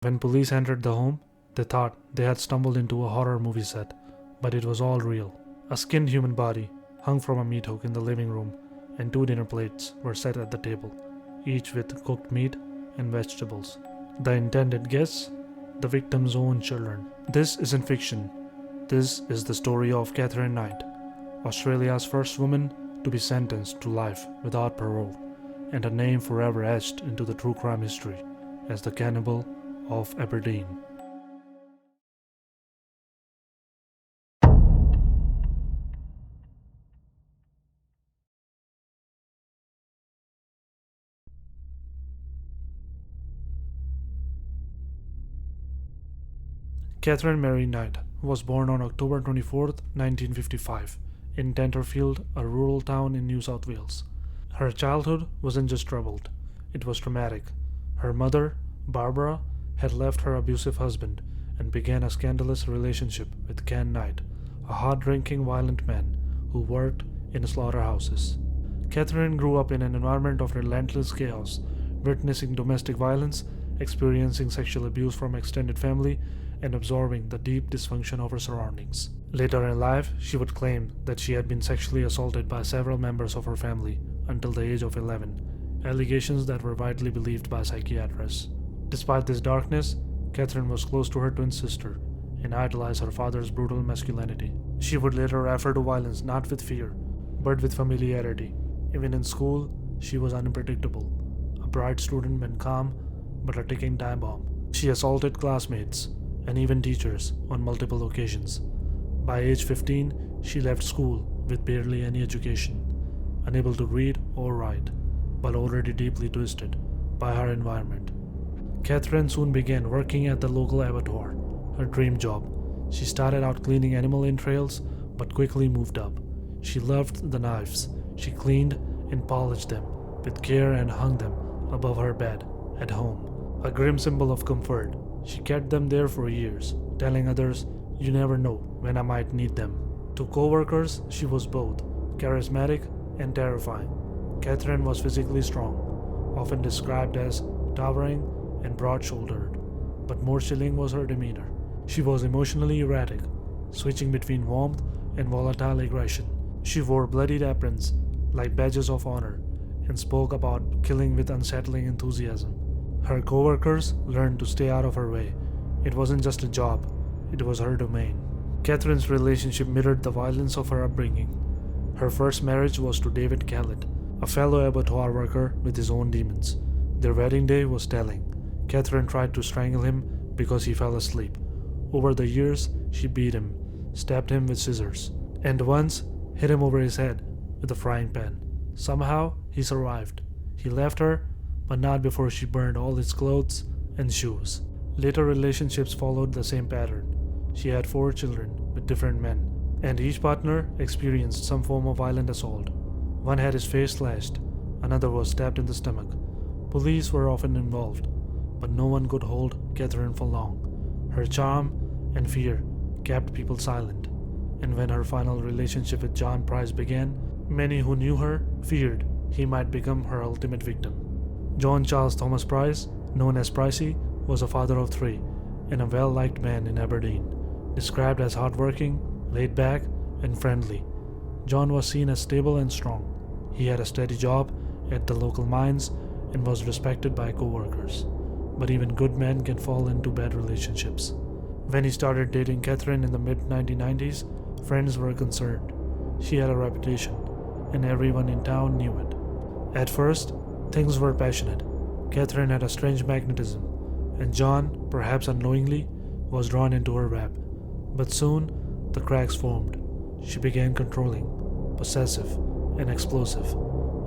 When police entered the home, they thought they had stumbled into a horror movie set, but it was all real. A skinned human body hung from a meat hook in the living room, and 2 dinner plates were set at the table, each with cooked meat and vegetables. The intended guests, the victim's own children. This isn't fiction. This is the story of Katherine Knight, Australia's first woman to be sentenced to life without parole, and her name forever etched into the true crime history as the cannibal of Aberdeen. Katherine Mary Knight was born on October 24, 1955, in Tenterfield, a rural town in New South Wales. Her childhood wasn't just troubled, it was traumatic. Her mother, Barbara, had left her abusive husband and began a scandalous relationship with Ken Knight, a hard-drinking, violent man who worked in slaughterhouses. Katherine grew up in an environment of relentless chaos, witnessing domestic violence, experiencing sexual abuse from extended family, and absorbing the deep dysfunction of her surroundings. Later in life, she would claim that she had been sexually assaulted by several members of her family until the age of 11, allegations that were widely believed by psychiatrists. Despite this darkness, Katherine was close to her twin sister and idolized her father's brutal masculinity. She would later refer to violence not with fear, but with familiarity. Even in school, she was unpredictable, a bright student when calm, but a ticking time bomb. She assaulted classmates and even teachers on multiple occasions. By age 15, she left school with barely any education, unable to read or write, but already deeply twisted by her environment. Katherine soon began working at the local abattoir, her dream job. She started out cleaning animal entrails, but quickly moved up. She loved the knives. She cleaned and polished them with care and hung them above her bed at home, a grim symbol of comfort. She kept them there for years, telling others, "You never know when I might need them." To co-workers, she was both charismatic and terrifying. Katherine was physically strong, often described as towering and broad-shouldered, but more chilling was her demeanor. She was emotionally erratic, switching between warmth and volatile aggression. She wore bloodied aprons like badges of honor and spoke about killing with unsettling enthusiasm. Her co-workers learned to stay out of her way. It wasn't just a job, it was her domain. Katherine's relationship mirrored the violence of her upbringing. Her first marriage was to David Khaled, a fellow abattoir worker with his own demons. Their wedding day was telling. Katherine tried to strangle him because he fell asleep. Over the years, she beat him, stabbed him with scissors, and once hit him over his head with a frying pan. Somehow, he survived. He left her, but not before she burned all his clothes and shoes. Later relationships followed the same pattern. She had 4 children with different men, and each partner experienced some form of violent assault. One had his face slashed, another was stabbed in the stomach. Police were often involved, but no one could hold Katherine for long. Her charm and fear kept people silent, and when her final relationship with John Price began, many who knew her feared he might become her ultimate victim. John Charles Thomas Price, known as Pricey, was a father of 3 and a well-liked man in Aberdeen, described as hardworking, laid-back, and friendly. John was seen as stable and strong. He had a steady job at the local mines and was respected by co-workers. But even good men can fall into bad relationships. When he started dating Katherine in the mid-1990s, friends were concerned. She had a reputation, and everyone in town knew it. At first, things were passionate. Katherine had a strange magnetism, and John, perhaps unknowingly, was drawn into her web. But soon, the cracks formed. She began controlling, possessive, and explosive.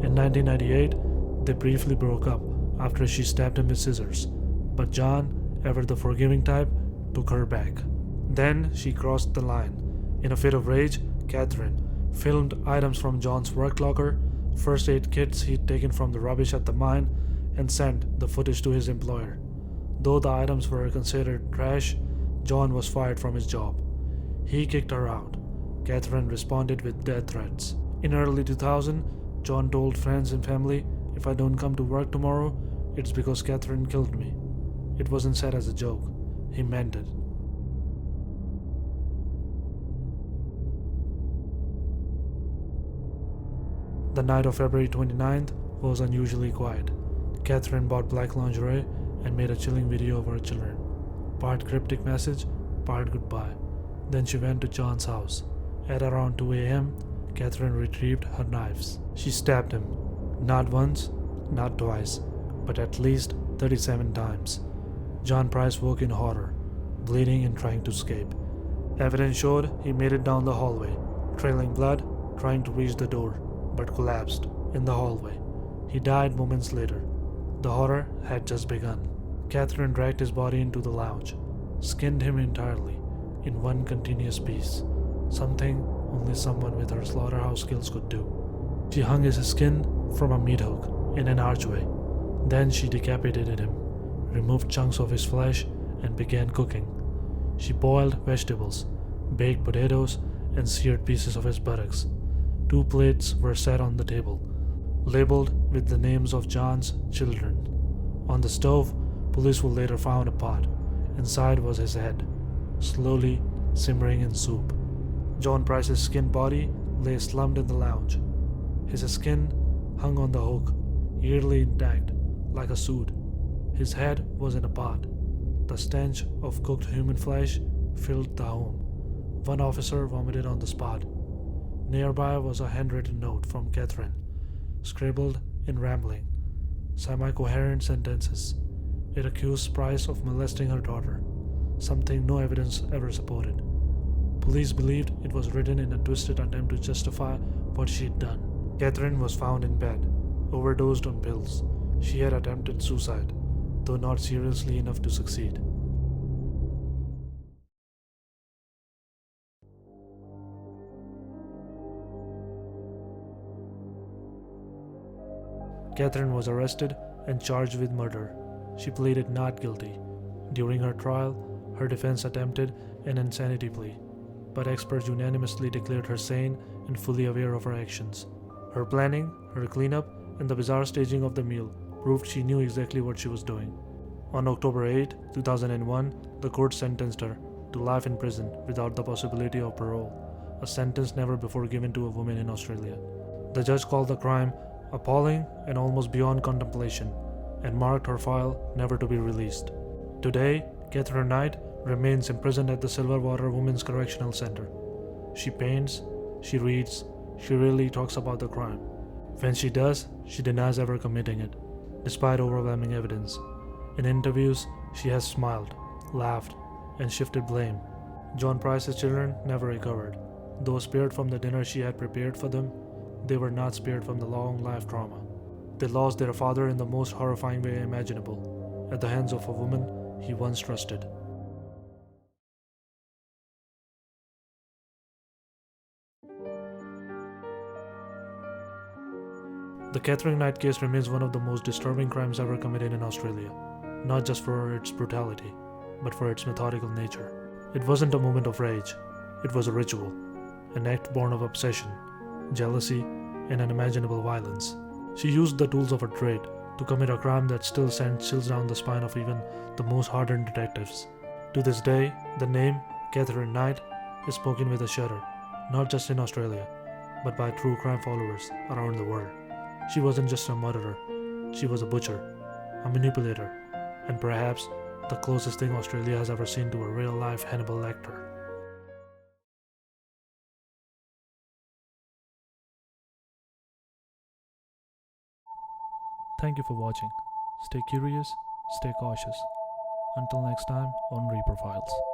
In 1998, they briefly broke up after she stabbed him with scissors, but John, ever the forgiving type, took her back. Then she crossed the line. In a fit of rage, Katherine filmed items from John's work locker, first aid kits he'd taken from the rubbish at the mine, and sent the footage to his employer. Though the items were considered trash, John was fired from his job. He kicked her out. Katherine responded with death threats. In early 2000, John told friends and family, "If I don't come to work tomorrow, it's because Katherine killed me." It wasn't said as a joke. He meant it. The night of February 29th was unusually quiet. Katherine bought black lingerie and made a chilling video of her children. Part cryptic message, part goodbye. Then she went to John's house. At around 2 a.m., Katherine retrieved her knives. She stabbed him. Not once, not twice, but at least 37 times. John Price woke in horror, bleeding and trying to escape. Evidence showed he made it down the hallway, trailing blood, trying to reach the door, but collapsed in the hallway. He died moments later. The horror had just begun. Katherine dragged his body into the lounge, skinned him entirely, in one continuous piece, something only someone with her slaughterhouse skills could do. She hung his skin from a meat hook in an archway. Then she decapitated him, removed chunks of his flesh, and began cooking. She boiled vegetables, baked potatoes, and seared pieces of his buttocks. 2 plates were set on the table, labeled with the names of John's children. On the stove, police would later found a pot. Inside was his head, slowly simmering in soup. John Price's skinned body lay slumped in the lounge. His skin hung on the hook, eerily intact, like a suit. His head was in a pot. The stench of cooked human flesh filled the home. One officer vomited on the spot. Nearby was a handwritten note from Katherine, scribbled in rambling, semi-coherent sentences. It accused Price of molesting her daughter, something no evidence ever supported. Police believed it was written in a twisted attempt to justify what she'd done. Katherine was found in bed, overdosed on pills. She had attempted suicide, though not seriously enough to succeed. Katherine was arrested and charged with murder. She pleaded not guilty. During her trial, her defense attempted an insanity plea, but experts unanimously declared her sane and fully aware of her actions. Her planning, her cleanup, and the bizarre staging of the meal proved she knew exactly what she was doing. On October 8, 2001, the court sentenced her to life in prison without the possibility of parole, a sentence never before given to a woman in Australia. The judge called the crime appalling and almost beyond contemplation, and marked her file never to be released. Today, Katherine Knight remains imprisoned at the Silverwater Women's Correctional Center. She paints, she reads, she rarely talks about the crime. When she does, she denies ever committing it, despite overwhelming evidence. In interviews, she has smiled, laughed, and shifted blame. John Price's children never recovered. Though spared from the dinner she had prepared for them, they were not spared from the long life trauma. They lost their father in the most horrifying way imaginable, at the hands of a woman he once trusted. The Katherine Knight case remains one of the most disturbing crimes ever committed in Australia, not just for its brutality, but for its methodical nature. It wasn't a moment of rage, it was a ritual, an act born of obsession, jealousy, and unimaginable violence. She used the tools of her trade to commit a crime that still sends chills down the spine of even the most hardened detectives. To this day, the name Katherine Knight is spoken with a shudder, not just in Australia, but by true crime followers around the world. She wasn't just a murderer, she was a butcher, a manipulator, and perhaps the closest thing Australia has ever seen to a real-life Hannibal Lecter. Thank you for watching. Stay curious, stay cautious. Until next time on Reaper Files.